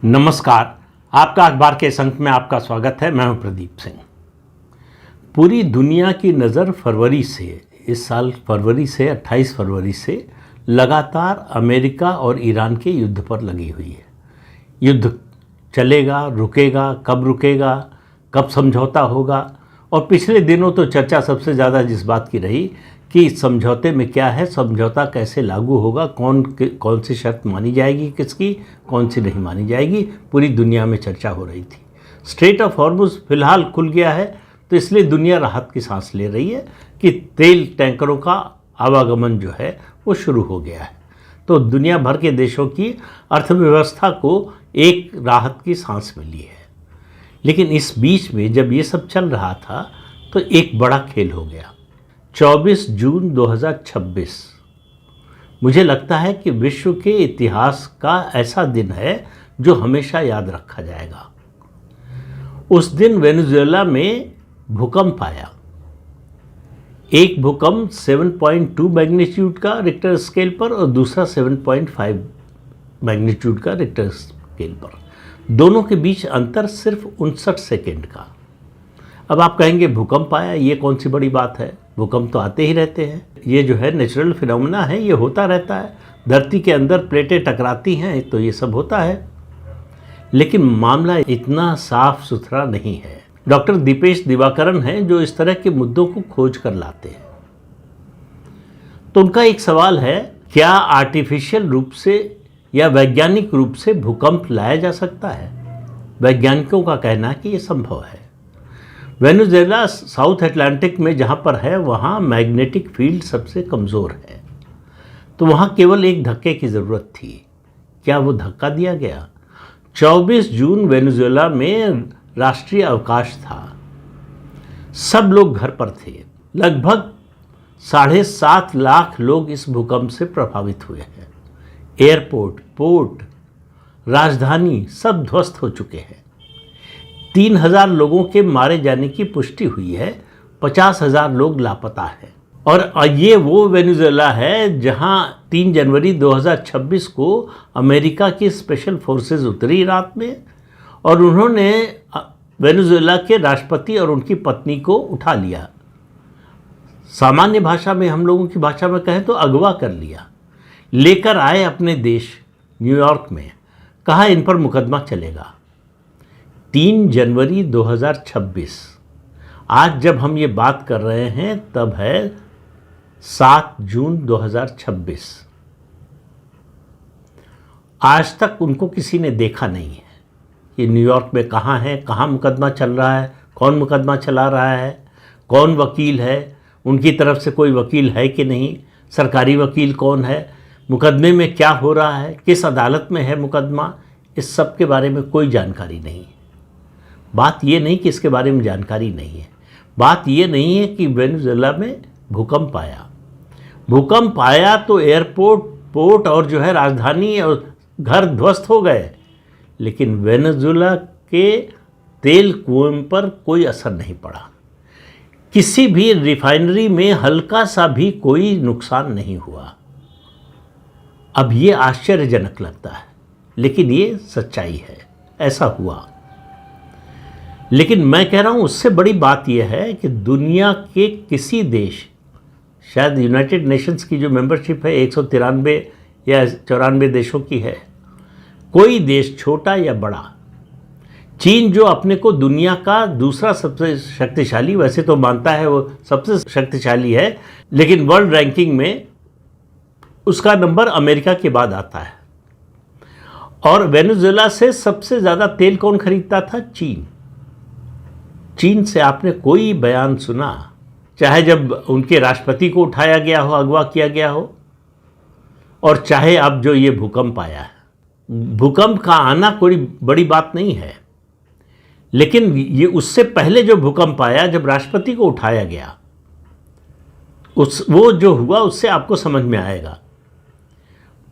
नमस्कार। आपका अखबार के इस अंक में आपका स्वागत है। मैं हूं प्रदीप सिंह। पूरी दुनिया की नज़र फरवरी से, इस साल फरवरी से 28 फरवरी से लगातार अमेरिका और ईरान के युद्ध पर लगी हुई है। युद्ध चलेगा, रुकेगा, कब समझौता होगा। और पिछले दिनों तो चर्चा सबसे ज़्यादा जिस बात की रही कि इस समझौते में क्या है, समझौता कैसे लागू होगा, कौन सी शर्त मानी जाएगी, किसकी कौन सी नहीं मानी जाएगी, पूरी दुनिया में चर्चा हो रही थी। स्ट्रेट ऑफ हॉर्मुज़ फिलहाल खुल गया है, तो इसलिए दुनिया राहत की सांस ले रही है कि तेल टैंकरों का आवागमन जो है वो शुरू हो गया है। तो दुनिया भर के देशों की अर्थव्यवस्था को एक राहत की सांस मिली है। लेकिन इस बीच में जब ये सब चल रहा था तो एक बड़ा खेल हो गया। 24 जून 2026 मुझे लगता है कि विश्व के इतिहास का ऐसा दिन है जो हमेशा याद रखा जाएगा। उस दिन वेनेजुएला में भूकंप आया। एक भूकंप 7.2 मैग्नीट्यूड का रिक्टर स्केल पर और दूसरा 7.5 मैग्नीट्यूड का रिक्टर स्केल पर। दोनों के बीच अंतर सिर्फ 59 सेकेंड का। अब आप कहेंगे भूकंप आया, ये कौन सी बड़ी बात है, भूकंप तो आते ही रहते हैं, ये जो है नेचुरल फिनोमेना है, ये होता रहता है, धरती के अंदर प्लेटें टकराती हैं तो ये सब होता है। लेकिन मामला इतना साफ सुथरा नहीं है। डॉक्टर दीपेश दिवाकरन हैं जो इस तरह के मुद्दों को खोज कर लाते हैं। तो उनका एक सवाल है, क्या आर्टिफिशियल रूप से या वैज्ञानिक रूप से भूकंप लाया जा सकता है? वैज्ञानिकों का कहना है कि ये संभव है। वेनेजुएला साउथ अटलांटिक में जहाँ पर है वहाँ मैग्नेटिक फील्ड सबसे कमज़ोर है, तो वहाँ केवल एक धक्के की ज़रूरत थी। क्या वो धक्का दिया गया? 24 जून वेनेजुएला में राष्ट्रीय अवकाश था। सब लोग घर पर थे। लगभग 7.5 लाख लोग इस भूकंप से प्रभावित हुए हैं। एयरपोर्ट, पोर्ट, राजधानी सब ध्वस्त हो चुके हैं। 3,000 लोगों के मारे जाने की पुष्टि हुई है। 50,000 लोग लापता हैं। और ये वो वेनेजुएला है जहां 3 जनवरी 2026 को अमेरिका की स्पेशल फोर्सेस उतरी रात में और उन्होंने वेनेजुएला के राष्ट्रपति और उनकी पत्नी को उठा लिया। सामान्य भाषा में, हम लोगों की भाषा में कहें तो अगवा कर लिया, लेकर आए अपने देश न्यूयॉर्क में। कहा इन पर मुकदमा चलेगा। 3 जनवरी 2026। आज जब हम ये बात कर रहे हैं तब है 7 जून 2026। आज तक उनको किसी ने देखा नहीं है कि न्यूयॉर्क में कहाँ है, कहाँ मुकदमा चल रहा है, कौन मुकदमा चला रहा है, कौन वकील है, उनकी तरफ से कोई वकील है कि नहीं, सरकारी वकील कौन है, मुकदमे में क्या हो रहा है, किस अदालत में है मुकदमा, इस सब के बारे में कोई जानकारी नहीं है। बात ये नहीं कि इसके बारे में जानकारी नहीं है, बात ये नहीं है कि वेनेजुएला में भूकंप आया। भूकंप आया तो एयरपोर्ट, पोर्ट और जो है राजधानी और घर ध्वस्त हो गए, लेकिन वेनेजुएला के तेल कुओं पर कोई असर नहीं पड़ा। किसी भी रिफाइनरी में हल्का सा भी कोई नुकसान नहीं हुआ। अब ये आश्चर्यजनक लगता है, लेकिन ये सच्चाई है, ऐसा हुआ। लेकिन मैं कह रहा हूँ उससे बड़ी बात यह है कि दुनिया के किसी देश, शायद यूनाइटेड नेशंस की जो मेंबरशिप है 193 या 94 देशों की है, कोई देश छोटा या बड़ा, चीन जो अपने को दुनिया का दूसरा सबसे शक्तिशाली, वैसे तो मानता है वो सबसे शक्तिशाली है, लेकिन वर्ल्ड रैंकिंग में उसका नंबर अमेरिका के बाद आता है। और वेनेजुएला से सबसे ज़्यादा तेल कौन खरीदता था? चीन। चीन से आपने कोई बयान सुना, चाहे जब उनके राष्ट्रपति को उठाया गया हो, अगवा किया गया हो, और चाहे अब जो ये भूकंप आया है। भूकंप का आना कोई बड़ी बात नहीं है, लेकिन ये उससे पहले जो भूकंप आया, जब राष्ट्रपति को उठाया गया, वो जो हुआ उससे आपको समझ में आएगा।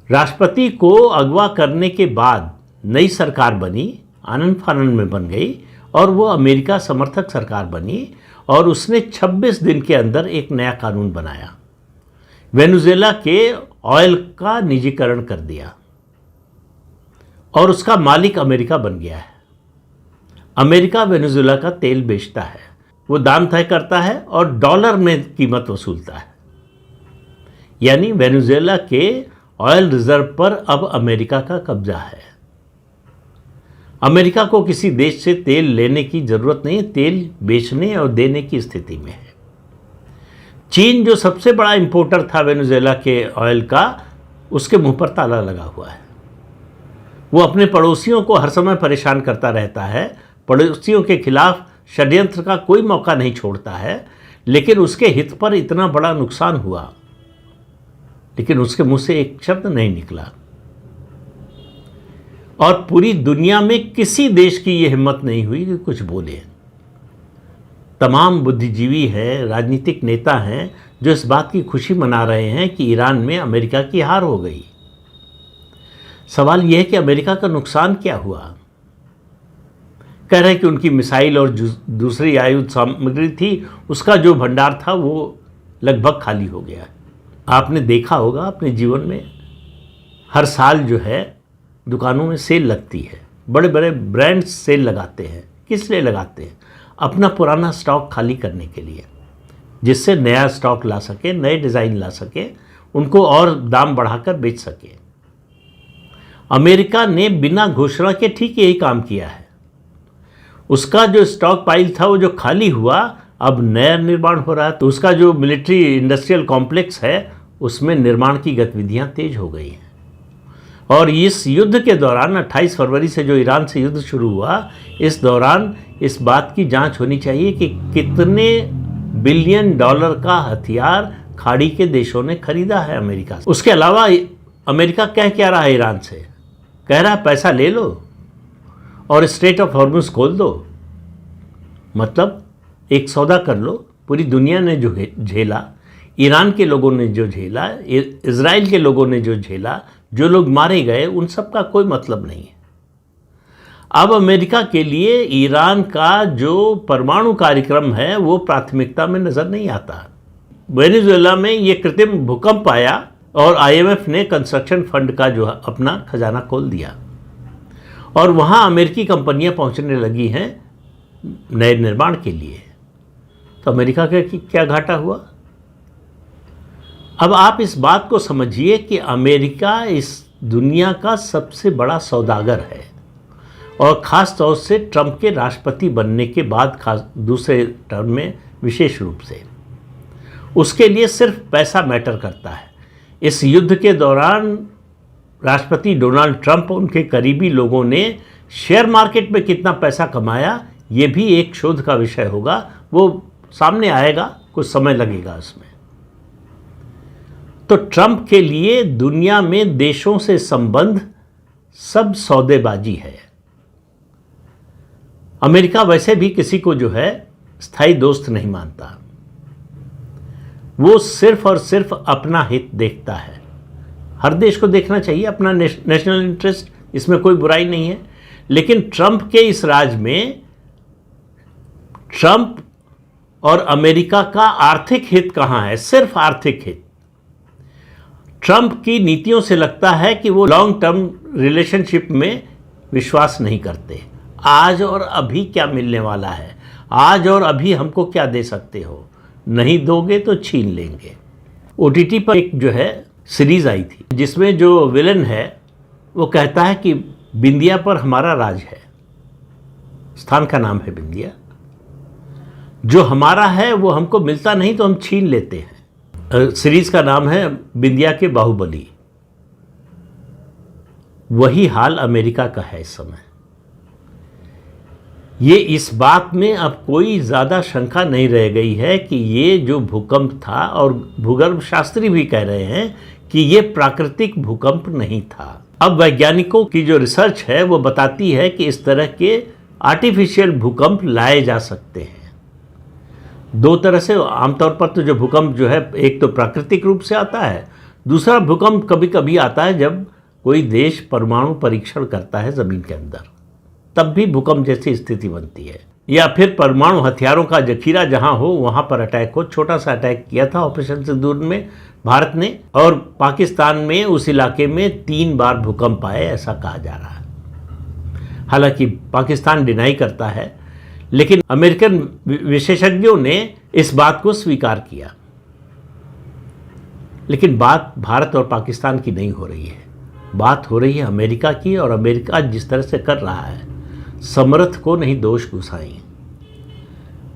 राष्ट्रपति को अगवा करने के बाद नई सरकार बनी, आनन फानन में बन गई, और वो अमेरिका समर्थक सरकार बनी, और उसने 26 दिन के अंदर एक नया कानून बनाया। वेनेजुएला के ऑयल का निजीकरण कर दिया और उसका मालिक अमेरिका बन गया है। अमेरिका वेनेजुएला का तेल बेचता है, वो दाम तय करता है और डॉलर में कीमत वसूलता है। यानी वेनेजुएला के ऑयल रिजर्व पर अब अमेरिका का कब्जा है। अमेरिका को किसी देश से तेल लेने की जरूरत नहीं, तेल बेचने और देने की स्थिति में है। चीन जो सबसे बड़ा इंपोर्टर था वेनेजुएला के ऑयल का, उसके मुंह पर ताला लगा हुआ है। वो अपने पड़ोसियों को हर समय परेशान करता रहता है, पड़ोसियों के खिलाफ षड्यंत्र का कोई मौका नहीं छोड़ता है, लेकिन उसके हित पर इतना बड़ा नुकसान हुआ, लेकिन उसके मुंह से एक शब्द नहीं निकला। और पूरी दुनिया में किसी देश की यह हिम्मत नहीं हुई कि कुछ बोले। तमाम बुद्धिजीवी हैं, राजनीतिक नेता हैं जो इस बात की खुशी मना रहे हैं कि ईरान में अमेरिका की हार हो गई। सवाल यह है कि अमेरिका का नुकसान क्या हुआ। कह रहे हैं कि उनकी मिसाइल और दूसरी आयुध सामग्री थी, उसका जो भंडार था वो लगभग खाली हो गया। आपने देखा होगा अपने जीवन में, हर साल जो है दुकानों में सेल लगती है, बड़े बड़े ब्रांड्स सेल लगाते हैं। किस लिए लगाते हैं? अपना पुराना स्टॉक खाली करने के लिए, जिससे नया स्टॉक ला सके, नए डिज़ाइन ला सके, उनको और दाम बढ़ाकर बेच सके। अमेरिका ने बिना घोषणा के ठीक यही काम किया है। उसका जो स्टॉक पाइल था वो जो खाली हुआ, अब नया निर्माण हो रहा है। तो उसका जो मिलिट्री इंडस्ट्रियल कॉम्प्लेक्स है उसमें निर्माण की गतिविधियां तेज हो गई हैं। और इस युद्ध के दौरान 28 फरवरी से जो ईरान से युद्ध शुरू हुआ, इस दौरान इस बात की जांच होनी चाहिए कि कितने बिलियन डॉलर का हथियार खाड़ी के देशों ने खरीदा है अमेरिका से। उसके अलावा अमेरिका कह क्या रहा है ईरान से? कह रहा है पैसा ले लो और स्ट्रेट ऑफ हॉर्मुज खोल दो, मतलब एक सौदा कर लो। पूरी दुनिया ने जो झेला, ईरान के लोगों ने जो झेला, इजराइल के लोगों ने जो झेला, जो लोग मारे गए, उन सब का कोई मतलब नहीं है। अब अमेरिका के लिए ईरान का जो परमाणु कार्यक्रम है वो प्राथमिकता में नज़र नहीं आता। वेनेजुएला में ये कृत्रिम भूकंप आया और IMF ने कंस्ट्रक्शन फंड का जो अपना खजाना खोल दिया और वहाँ अमेरिकी कंपनियाँ पहुँचने लगी हैं नए निर्माण के लिए। तो अमेरिका का क्या घाटा हुआ? अब आप इस बात को समझिए कि अमेरिका इस दुनिया का सबसे बड़ा सौदागर है और ख़ास तौर से ट्रंप के राष्ट्रपति बनने के बाद, खास दूसरे टर्म में विशेष रूप से, उसके लिए सिर्फ पैसा मैटर करता है। इस युद्ध के दौरान राष्ट्रपति डोनाल्ड ट्रंप, उनके करीबी लोगों ने शेयर मार्केट में कितना पैसा कमाया, ये भी एक शोध का विषय होगा। वो सामने आएगा, कुछ समय लगेगा उसमें। तो ट्रंप के लिए दुनिया में देशों से संबंध सब सौदेबाजी है। अमेरिका वैसे भी किसी को जो है स्थायी दोस्त नहीं मानता, वो सिर्फ और सिर्फ अपना हित देखता है। हर देश को देखना चाहिए अपना नेशनल इंटरेस्ट, इसमें कोई बुराई नहीं है। लेकिन ट्रंप के इस राज में ट्रंप और अमेरिका का आर्थिक हित कहाँ है? सिर्फ आर्थिक हित। ट्रंप की नीतियों से लगता है कि वो लॉन्ग टर्म रिलेशनशिप में विश्वास नहीं करते। आज और अभी क्या मिलने वाला है, आज और अभी हमको क्या दे सकते हो, नहीं दोगे तो छीन लेंगे। OTT पर एक जो है सीरीज आई थी जिसमें जो विलन है वो कहता है कि बिंदिया पर हमारा राज है। स्थान का नाम है बिंदिया। जो हमारा है वो हमको मिलता नहीं तो हम छीन लेते हैं। सीरीज का नाम है बिंदिया के बाहुबली। वही हाल अमेरिका का है इस समय। ये इस बात में अब कोई ज़्यादा शंका नहीं रह गई है कि ये जो भूकंप था, और भूगर्भ शास्त्री भी कह रहे हैं कि ये प्राकृतिक भूकंप नहीं था। अब वैज्ञानिकों की जो रिसर्च है वो बताती है कि इस तरह के आर्टिफिशियल भूकंप लाए जा सकते हैं। दो तरह से, आमतौर पर तो जो भूकंप जो है एक तो प्राकृतिक रूप से आता है, दूसरा भूकंप कभी कभी आता है जब कोई देश परमाणु परीक्षण करता है ज़मीन के अंदर, तब भी भूकंप जैसी स्थिति बनती है। या फिर परमाणु हथियारों का जखीरा जहां हो वहां पर अटैक हो। छोटा सा अटैक किया था ऑपरेशन सिंदूर में भारत ने, और पाकिस्तान में उस इलाके में 3 बार भूकंप आए ऐसा कहा जा रहा है। हालांकि पाकिस्तान डिनाई करता है, लेकिन अमेरिकन विशेषज्ञों ने इस बात को स्वीकार किया। लेकिन बात भारत और पाकिस्तान की नहीं हो रही है, बात हो रही है अमेरिका की। और अमेरिका जिस तरह से कर रहा है, समर्थ को नहीं दोष घुसाएं।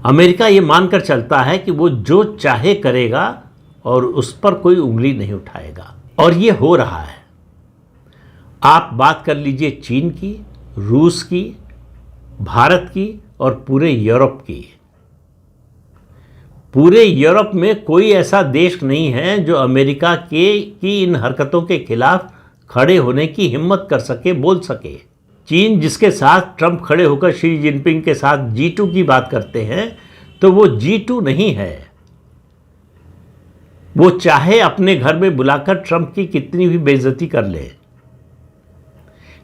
अमेरिका ये मानकर चलता है कि वो जो चाहे करेगा और उस पर कोई उंगली नहीं उठाएगा, और ये हो रहा है। आप बात कर लीजिए चीन की, रूस की, भारत की और पूरे यूरोप की। पूरे यूरोप में कोई ऐसा देश नहीं है जो अमेरिका की इन हरकतों के खिलाफ खड़े होने की हिम्मत कर सके, बोल सके। चीन जिसके साथ ट्रंप खड़े होकर शी जिनपिंग के साथ G2 की बात करते हैं, तो वो G2 नहीं है। वो चाहे अपने घर में बुलाकर ट्रंप की कितनी भी बेइज्जती कर ले,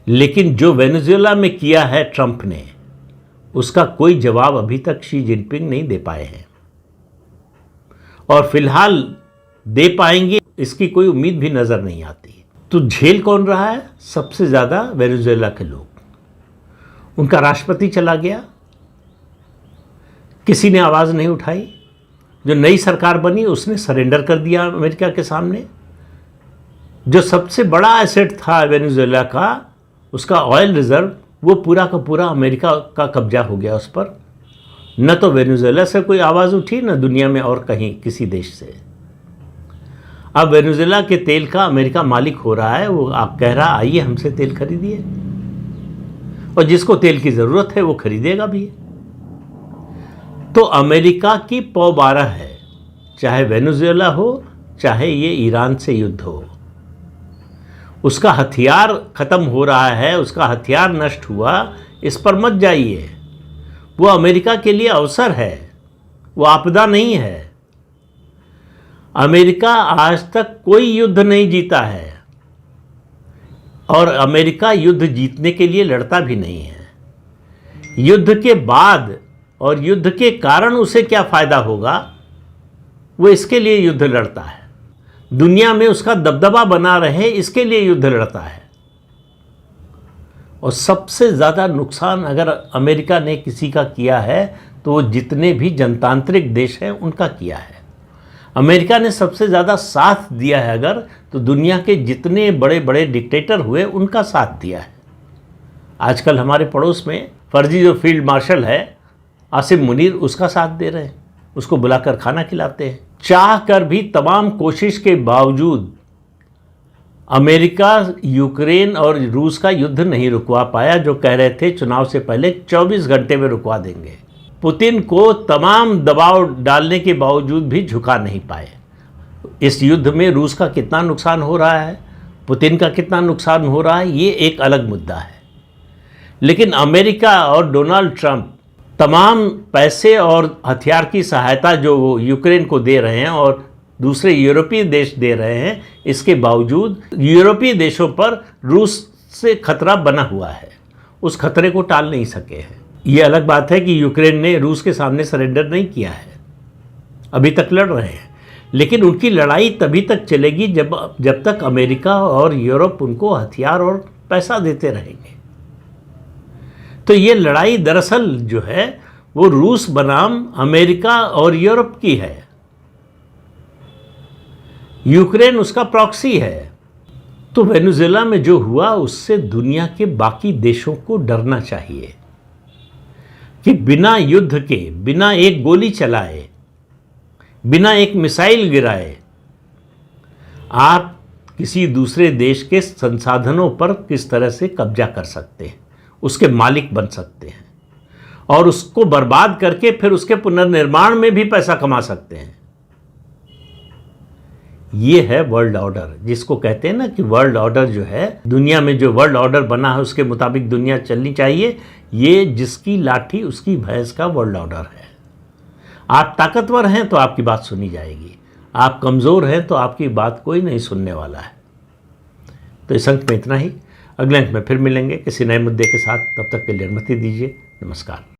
लेकिन जो वेनेजुएला में किया है ट्रंप ने, उसका कोई जवाब अभी तक शी जिनपिंग नहीं दे पाए हैं, और फिलहाल दे पाएंगे इसकी कोई उम्मीद भी नजर नहीं आती। तो झेल कौन रहा है? सबसे ज़्यादा वेनेजुएला के लोग। उनका राष्ट्रपति चला गया, किसी ने आवाज़ नहीं उठाई। जो नई सरकार बनी उसने सरेंडर कर दिया अमेरिका के सामने। जो सबसे बड़ा एसेट था वेनेजुएला का, उसका ऑयल रिजर्व, वो पूरा का पूरा अमेरिका का कब्जा हो गया उस पर। न तो वेनेजुएला से कोई आवाज़ उठी, न दुनिया में और कहीं किसी देश से। अब वेनेजुएला के तेल का अमेरिका मालिक हो रहा है। वो आप कह रहा आइए हमसे तेल खरीदिए, और जिसको तेल की ज़रूरत है वो खरीदेगा भी। तो अमेरिका की पौ 12 है, चाहे वेनेजुएला हो, चाहे ये ईरान से युद्ध हो। उसका हथियार ख़त्म हो रहा है, उसका हथियार नष्ट हुआ, इस पर मत जाइए। वो अमेरिका के लिए अवसर है, वो आपदा नहीं है। अमेरिका आज तक कोई युद्ध नहीं जीता है, और अमेरिका युद्ध जीतने के लिए लड़ता भी नहीं है। युद्ध के बाद और युद्ध के कारण उसे क्या फ़ायदा होगा, वो इसके लिए युद्ध लड़ता है। दुनिया में उसका दबदबा बना रहे, इसके लिए युद्ध लड़ता है। और सबसे ज़्यादा नुकसान अगर अमेरिका ने किसी का किया है, तो वो जितने भी जनतांत्रिक देश हैं उनका किया है। अमेरिका ने सबसे ज़्यादा साथ दिया है अगर, तो दुनिया के जितने बड़े बड़े डिक्टेटर हुए उनका साथ दिया है। आजकल हमारे पड़ोस में फर्जी जो फील्ड मार्शल है आसिम मुनीर, उसका साथ दे रहे हैं, उसको बुलाकर खाना खिलाते हैं। चाह कर भी तमाम कोशिश के बावजूद अमेरिका यूक्रेन और रूस का युद्ध नहीं रुकवा पाया। जो कह रहे थे चुनाव से पहले 24 घंटे में रुकवा देंगे, पुतिन को तमाम दबाव डालने के बावजूद भी झुका नहीं पाए। इस युद्ध में रूस का कितना नुकसान हो रहा है, पुतिन का कितना नुकसान हो रहा है, ये एक अलग मुद्दा है। लेकिन अमेरिका और डोनाल्ड ट्रंप तमाम पैसे और हथियार की सहायता जो वो यूक्रेन को दे रहे हैं और दूसरे यूरोपीय देश दे रहे हैं, इसके बावजूद यूरोपीय देशों पर रूस से खतरा बना हुआ है। उस खतरे को टाल नहीं सके हैं। ये अलग बात है कि यूक्रेन ने रूस के सामने सरेंडर नहीं किया है, अभी तक लड़ रहे हैं। लेकिन उनकी लड़ाई तभी तक चलेगी जब तक अमेरिका और यूरोप उनको हथियार और पैसा देते रहेंगे। तो ये लड़ाई दरअसल जो है वो रूस बनाम अमेरिका और यूरोप की है। यूक्रेन उसका प्रॉक्सी है। तो वेनेजुएला में जो हुआ उससे दुनिया के बाकी देशों को डरना चाहिए कि बिना युद्ध के, बिना एक गोली चलाए, बिना एक मिसाइल गिराए, आप किसी दूसरे देश के संसाधनों पर किस तरह से कब्जा कर सकते हैं, उसके मालिक बन सकते हैं, और उसको बर्बाद करके फिर उसके पुनर्निर्माण में भी पैसा कमा सकते हैं। ये है वर्ल्ड ऑर्डर, जिसको कहते हैं ना कि वर्ल्ड ऑर्डर जो है, दुनिया में जो वर्ल्ड ऑर्डर बना है उसके मुताबिक दुनिया चलनी चाहिए। ये जिसकी लाठी उसकी भैंस का वर्ल्ड ऑर्डर है। आप ताकतवर हैं तो आपकी बात सुनी जाएगी, आप कमज़ोर हैं तो आपकी बात कोई नहीं सुनने वाला है। तो इस अंक में इतना ही। अगले अंक में फिर मिलेंगे किसी नए मुद्दे के साथ। तब तक के लिए अनुमति दीजिए। नमस्कार।